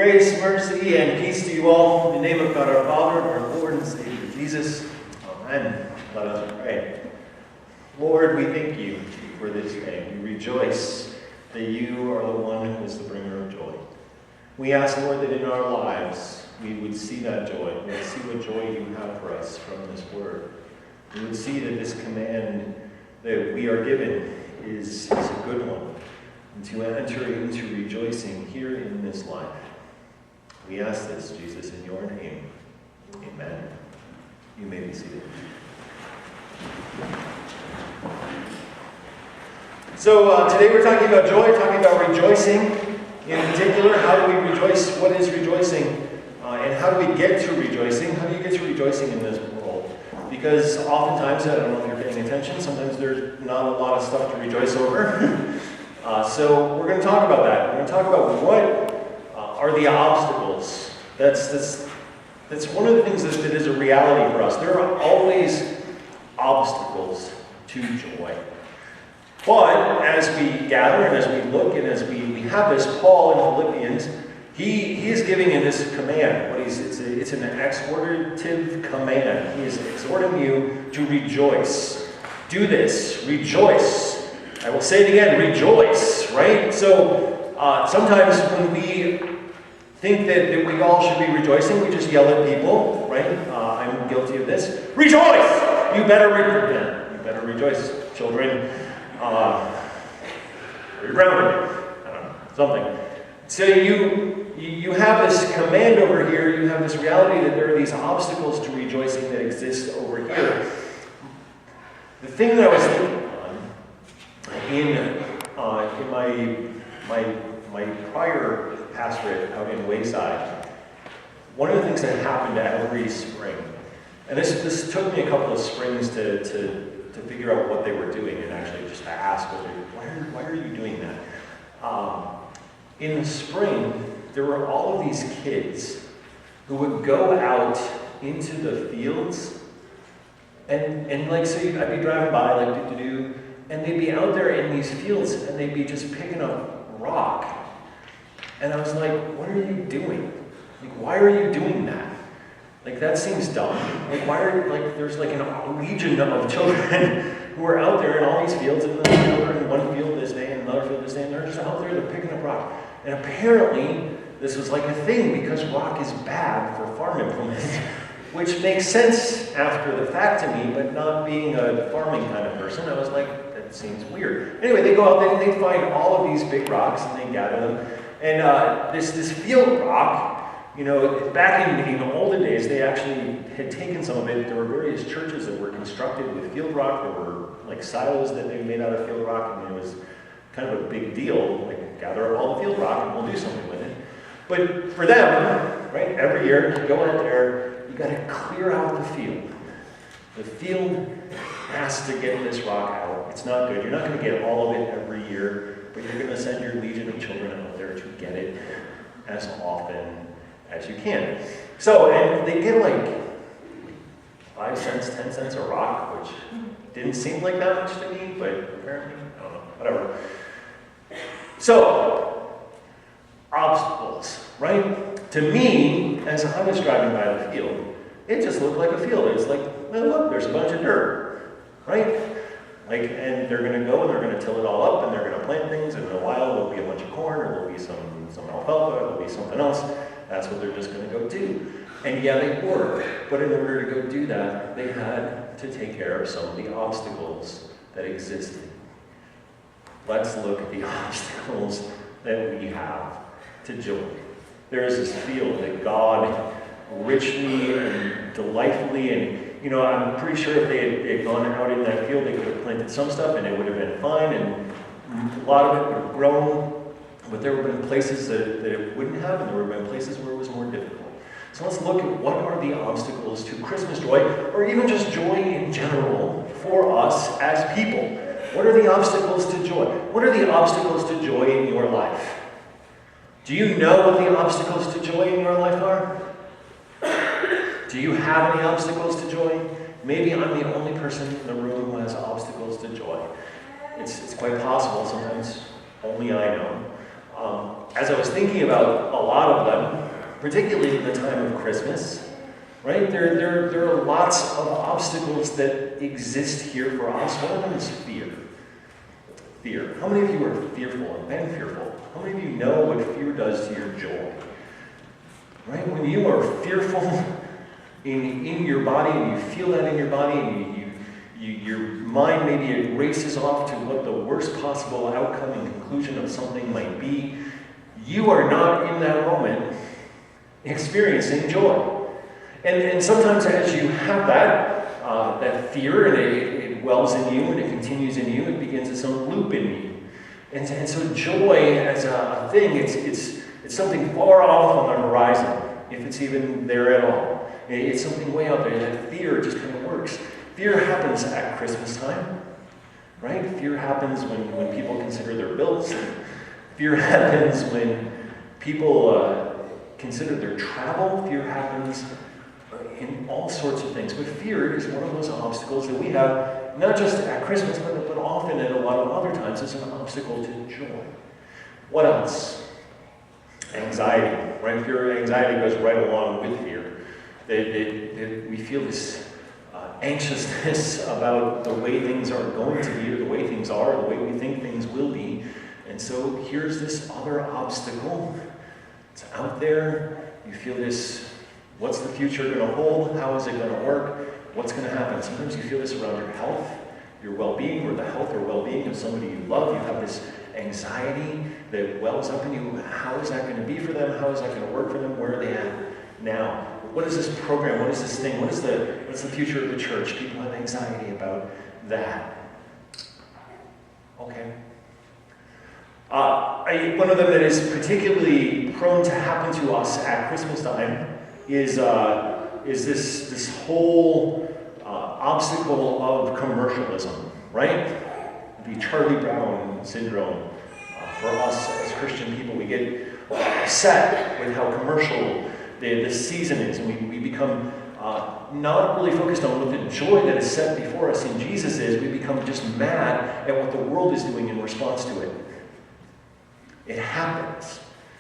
Grace, mercy, and peace to you all. In the name of God our Father, and our Lord and Savior Jesus. Amen. Let us pray. Lord, we thank you for this day. We rejoice that you are the one who is the bringer of joy. We ask, Lord, that in our lives we would see that joy. We would see what joy you have for us from this word. We would see that this command that we are given is a good one, and to enter into rejoicing here in this life. We ask this, Jesus, in your name. Amen. You may be seated. So today we're talking about joy, talking about rejoicing. In particular, how do we rejoice? What is rejoicing? And how do we get to rejoicing? How do you get to rejoicing in this world? Because oftentimes, I don't know if you're paying attention, sometimes there's not a lot of stuff to rejoice over. So we're going to talk about that. We're going to talk about what are the obstacles. That's one of the things that is a reality for us. There are always obstacles to joy. But as we gather and as we look and as we have this, Paul in Philippians, he is giving in this command. It's an exhortative command. He is exhorting you to rejoice. Do this. Rejoice. I will say it again. Rejoice. Right? So sometimes when we think that we all should be rejoicing, we just yell at people. Right? I'm guilty of this. Rejoice! You better rejoice, children. You're grounded. I don't know, something. So you have this command over here, you have this reality that there are these obstacles to rejoicing that exist over here. The thing that I was thinking in my prior pastorate out in Wayside, one of the things that happened every spring, and this took me a couple of springs to figure out what they were doing and actually just to ask, why are you doing that? In the spring, there were all of these kids who would go out into the fields and like, so I'd be driving by, like, and they'd be out there in these fields and they'd be just picking up rock. And I was like, what are you doing? Like, why are you doing that? Like, that seems dumb. Like, there's like a legion of children who are out there in all these fields, and then they're in one field this day and another field this day, and they're just out there, they're picking up rock. And apparently, this was like a thing because rock is bad for farm implements, which makes sense after the fact to me, but not being a farming kind of person, I was like, that seems weird. Anyway, they go out, they find all of these big rocks, and they gather them. And this field rock, back in the olden days, they actually had taken some of it. There were various churches that were constructed with field rock. There were like silos that they made out of field rock, and it was kind of a big deal. Like, gather up all the field rock and we'll do something with it. But for them, right, every year, you go out there, you got to clear out the field. The field has to get this rock out. It's not good. You're not going to get all of it every year, but you're going to send your legion of children out there to get it as often as you can. So, and they get like 5 cents, 10 cents a rock, which didn't seem like that much to me, but apparently, I don't know, whatever. So, obstacles, right? To me, as I was driving by the field, it just looked like a field. It was like, well, look, there's a bunch of dirt, right? Like, and they're going to go and they're going to till it all up and they're going to plant things, and in a while there'll be a bunch of corn, or there'll be some alfalfa, or there'll be something else. That's what they're just going to go do. And yeah, they were, but in order to go do that, they had to take care of some of the obstacles that existed. Let's look at the obstacles that we have to joy. There is this field that God richly and delightfully, and I'm pretty sure if they had gone out in that field, they could have planted some stuff and it would have been fine, and a lot of it would have grown. But there would have been places that it wouldn't have, and there would have been places where it was more difficult. So let's look at what are the obstacles to Christmas joy, or even just joy in general for us as people. What are the obstacles to joy? What are the obstacles to joy in your life? Do you know what the obstacles to joy in your life are? Do you have any obstacles to joy? Maybe I'm the only person in the room who has obstacles to joy. It's quite possible, sometimes only I know. as I was thinking about a lot of them, particularly in the time of Christmas, right? There are lots of obstacles that exist here for us. One of them is fear. Fear. How many of you are fearful and been fearful? How many of you know what fear does to your joy? Right? When you are fearful in your body, and you feel that in your body, and your mind maybe it races off to what the worst possible outcome and conclusion of something might be, you are not in that moment experiencing joy. And sometimes as you have that fear, and it wells in you, and it continues in you, it begins its own loop in you. And so joy as a thing, it's something far off on the horizon, if it's even there at all. It's something way out there. That fear just kind of works. Fear happens at Christmas time, right? Fear happens when people consider their bills. Fear happens when people consider their travel. Fear happens in all sorts of things. But fear is one of those obstacles that we have, not just at Christmas, but often at a lot of other times, as an obstacle to joy. What else? Anxiety, right? Fear and anxiety goes right along with fear. We feel this anxiousness about the way things are going to be, or the way things are, or the way we think things will be. And so here's this other obstacle. It's out there. You feel this, what's the future going to hold? How is it going to work? What's going to happen? Sometimes you feel this around your health, your well-being, or the health or well-being of somebody you love. You have this anxiety that wells up in you. How is that going to be for them? How is that going to work for them? Where are they at now? What is this program? What is this thing? What's the future of the church? People have anxiety about that. Okay. One of them that is particularly prone to happen to us at Christmas time is this whole obstacle of commercialism, right? The Charlie Brown syndrome. For us as Christian people, we get upset with how commercial the season is, and we become not really focused on what the joy that is set before us in Jesus is. We become just mad at what the world is doing in response to it. It happens.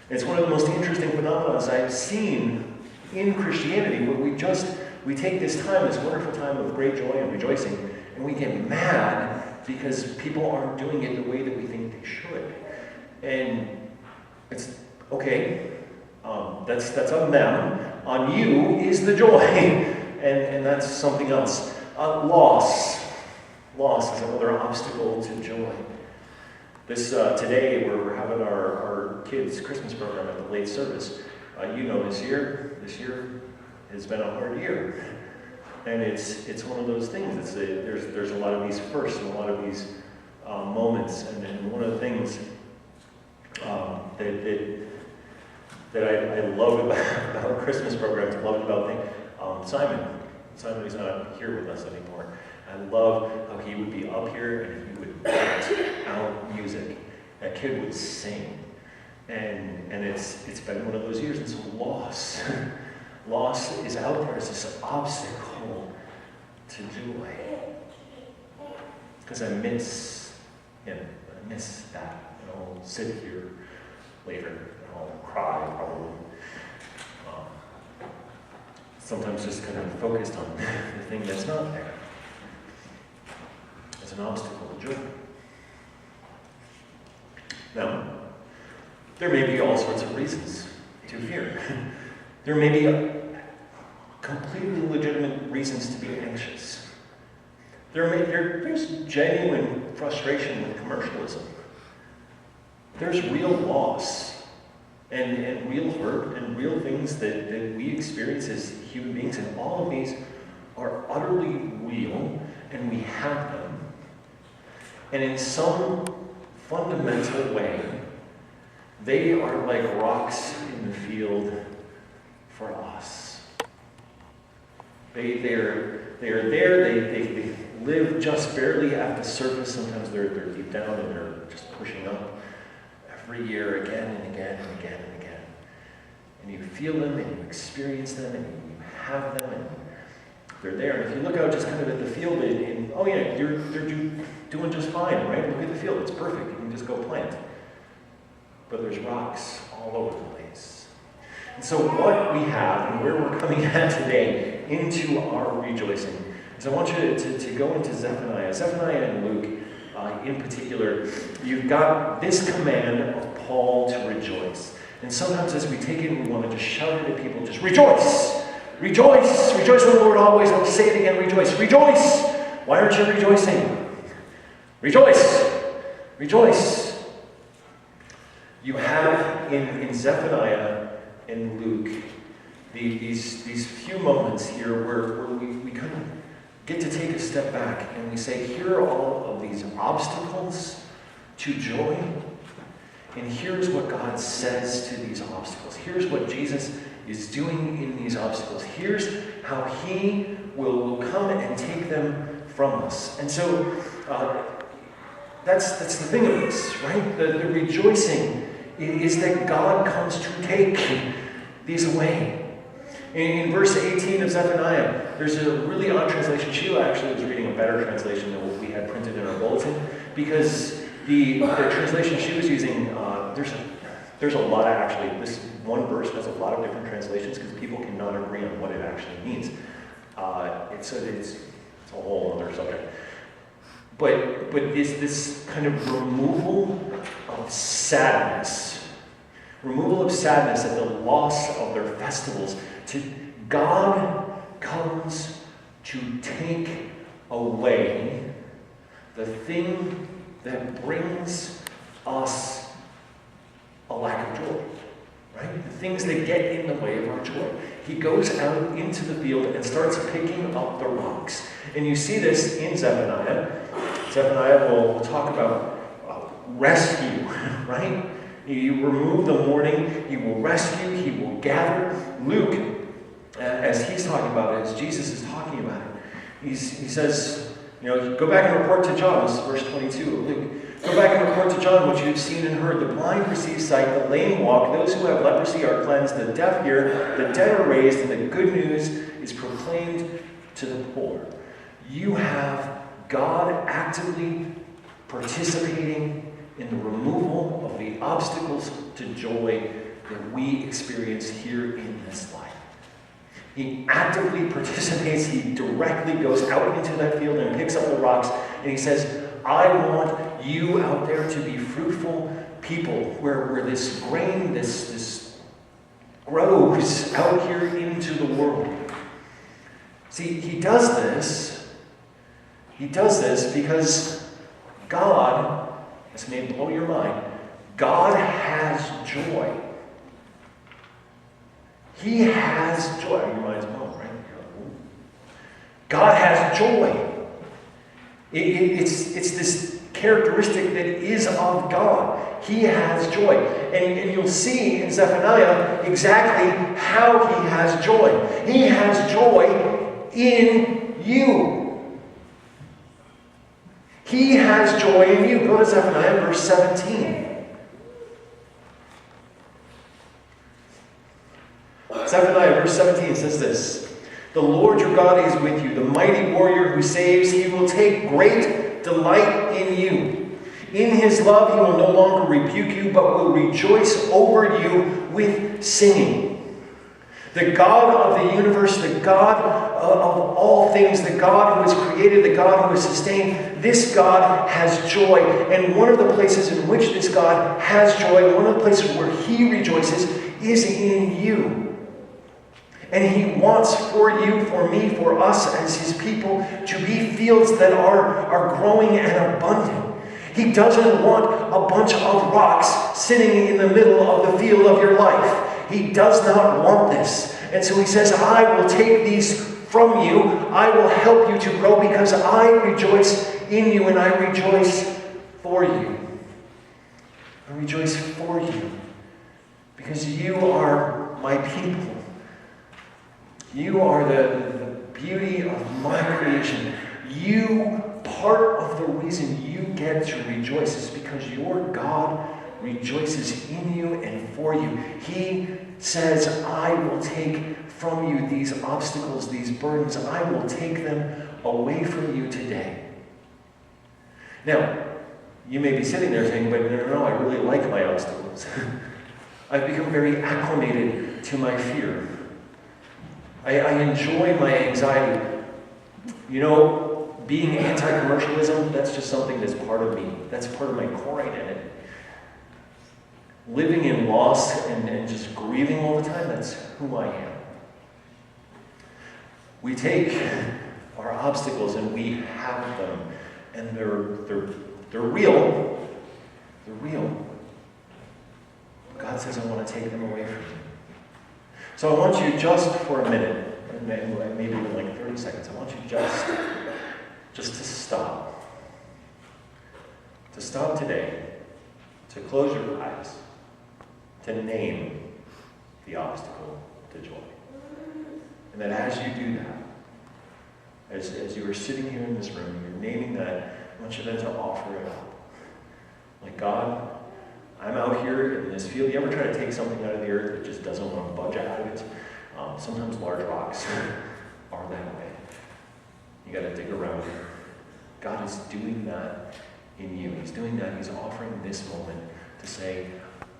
It's one of the most interesting phenomena I've seen in Christianity, where we take this time, this wonderful time of great joy and rejoicing, and we get mad because people aren't doing it the way that we think they should. And it's okay. That's on them. On you is the joy, and that's something else. Loss is another obstacle to joy. This today we're having our kids' Christmas program at the late service. This year has been a hard year, and it's one of those things. There's a lot of these firsts and a lot of these moments, and then one of the things that I love about Christmas programs, I love about Simon. Simon is not here with us anymore. I love how he would be up here and he would act out music. That kid would sing. And it's been one of those years. And so loss is out there as this obstacle to joy. Because I miss him. I miss that. And I'll sit here later and I'll cry probably. Sometimes just kind of focused on the thing that's not there. It's an obstacle to joy. Now, there may be all sorts of reasons to fear. There may be completely legitimate reasons to be anxious. There's genuine frustration with commercialism. There's real loss and real hurt and real things that we experience as human beings, and all of these are utterly real, and we have them. And in some fundamental way, they are like rocks in the field for us. They are there, they live just barely at the surface. Sometimes they're deep down and they're just pushing up every year again and again and again and again. And you feel them and you experience them and you have them and they're there. And if you look out just kind of at the field, they're doing just fine, right? Look at the field, it's perfect. You can just go plant. but there's rocks all over the place. And so what we have, and where we're coming at today into our rejoicing, is I want you to go into Zephaniah. Zephaniah and Luke, in particular, you've got this command of Paul to rejoice. And sometimes as we take it, we want to just shout it at people, just rejoice! Rejoice! Rejoice in the Lord always. I'll say it again, rejoice. Rejoice! Why aren't you rejoicing? Rejoice! Rejoice! You have in Zephaniah and Luke these few moments here where we kind of get to take a step back and we say, here are all of these obstacles to joy. And here's what God says to these obstacles. Here's what Jesus is doing in these obstacles. Here's how he will come and take them from us. And so that's the thing of this, right? The rejoicing is that God comes to take these away. In verse 18 of Zephaniah, there's a really odd translation. Sheila actually was reading a better translation than what we had printed in our bulletin, because the translation she was using, there's a lot of, actually, this one verse has a lot of different translations because people cannot agree on what it actually means. It's a whole other subject. But is this kind of removal of sadness at the loss of their festivals. God comes to take away the thing that brings us a lack of joy, right? The things that get in the way of our joy. He goes out into the field and starts picking up the rocks. And you see this in Zephaniah. Zephaniah will talk about rescue, right? You remove the mourning, he will rescue, he will gather. Luke, as he's talking about it, as Jesus is talking about it, he says, go back and report to John. This is verse 22 of Luke. Go back and report to John what you have seen and heard. The blind receive sight, the lame walk, those who have leprosy are cleansed, the deaf hear, the dead are raised, and the good news is proclaimed to the poor. You have God actively participating in the removal of the obstacles to joy that we experience here in this life. He actively participates. He directly goes out into that field and picks up the rocks, and he says, I want you out there to be fruitful people where this grain, this grows out here into the world. See, he does this because God, this may blow your mind, God has joy. He has joy. Your mind's blown, right? God has joy. It's this characteristic that is of God. He has joy. And you'll see in Zephaniah exactly how he has joy. He has joy in you. He has joy in you. Go to Zephaniah verse 17. Zephaniah verse 17 says this. The Lord your God is with you, the mighty warrior who saves. He will take great delight in you. In his love he will no longer rebuke you, but will rejoice over you with singing. The God of the universe, the God of all things, the God who has created, the God who has sustained, this God has joy. And one of the places in which this God has joy, one of the places where he rejoices, is in you. And he wants for you, for me, for us as his people to be fields that are growing and abundant. He doesn't want a bunch of rocks sitting in the middle of the field of your life. He does not want this. And so he says, I will take these from you. I will help you to grow because I rejoice in you and I rejoice for you. I rejoice for you because you are my people. You are the beauty of my creation. Part of the reason you get to rejoice is because your God rejoices in you and for you. He says, I will take from you these obstacles, these burdens. I will take them away from you today. Now, You may be sitting there saying, but no, I really like my obstacles. I've become very acclimated to my fear. I enjoy my anxiety. You know, being anti-commercialism, that's just something that's part of me. That's part of my core identity. Living in loss and just grieving all the time, that's who I am. We take our obstacles and we have them, and they're real. They're real. God says, I want to take them away from you. So I want you just for a minute, maybe even like 30 seconds, I want you just to stop. To stop today, to close your eyes, to name the obstacle to joy. And that as you do that, as you are sitting here in this room, you're naming that, I want you then to offer it up. Like, God, I'm out here in this field. You ever try to take something out of the earth that just doesn't want to budge out of it? Sometimes large rocks are that way. You got to dig around it. God is doing that in you. He's doing that. He's offering this moment to say,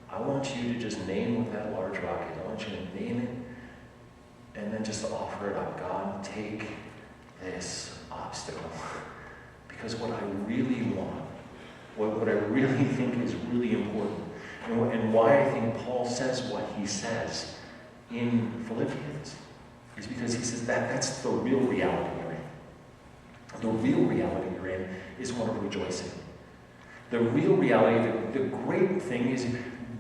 I want you to just name what that large rock is. I want you to name it and then just offer it up. God, take this obstacle. Because what I really want, what I really think is really important, and why I think Paul says what he says in Philippians, is because he says that's the real reality you're in. The real reality you're in is one of rejoicing. The real reality, the great thing is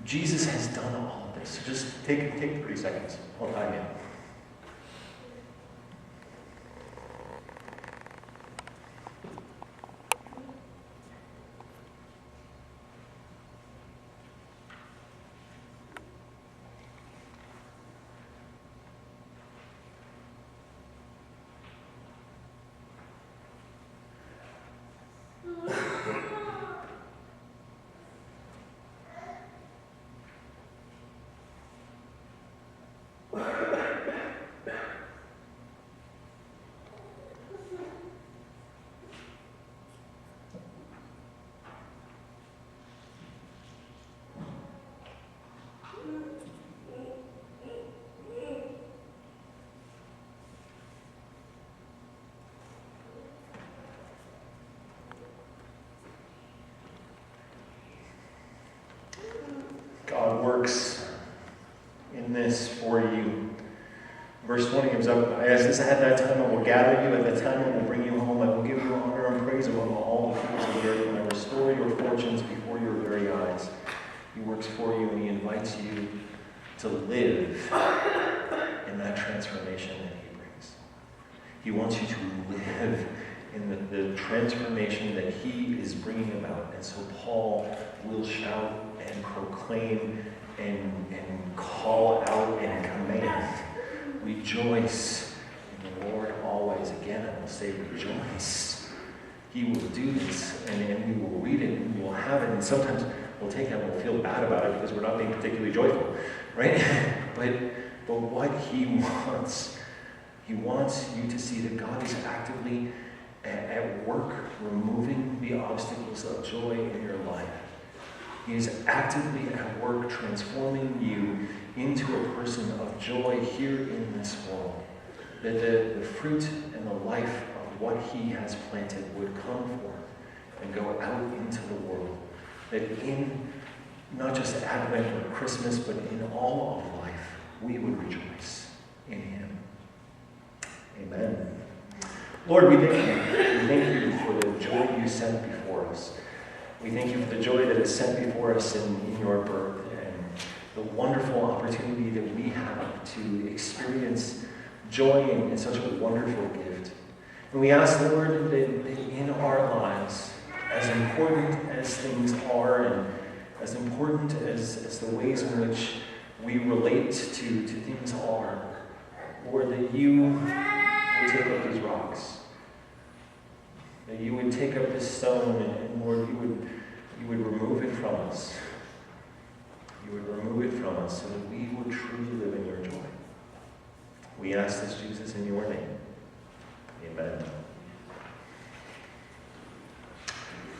Jesus has done all of this. So just take 30 seconds. I'll time you. God works in this for you. Verse 20 comes up, as this at that time I will gather you, at that time I will bring you home, I will give you honor and praise among all the peoples of the earth, and I restore your fortunes before your very eyes. He works for you and he invites you to live in that transformation that he brings. He wants you to live in the transformation that he is bringing about. And so Paul will shout and proclaim and call out and command, rejoice in the Lord always. Again, I will say rejoice. He will do this, and we will read it, and we will have it, and sometimes we'll take it and we'll feel bad about it because we're not being particularly joyful, right? But what he wants you to see that God is actively at work removing the obstacles of joy in your life. He is actively at work transforming you into a person of joy here in this world. That the fruit and the life of what he has planted would come forth and go out into the world. That in not just Advent or Christmas, but in all of life, we would rejoice in him. Amen. Lord, we thank you. We thank you for the joy you set before us. We thank you for the joy that is set before us in your birth and the wonderful opportunity that we have to experience joy in such a wonderful gift. And we ask, Lord, that in our lives, as important as things are and as important as the ways in which we relate to things are, Lord, that you would take up these rocks. That you would take up this stone and Lord, you would remove it from us. You would remove it from us so that we would truly live in your joy. We ask this, Jesus, in your name.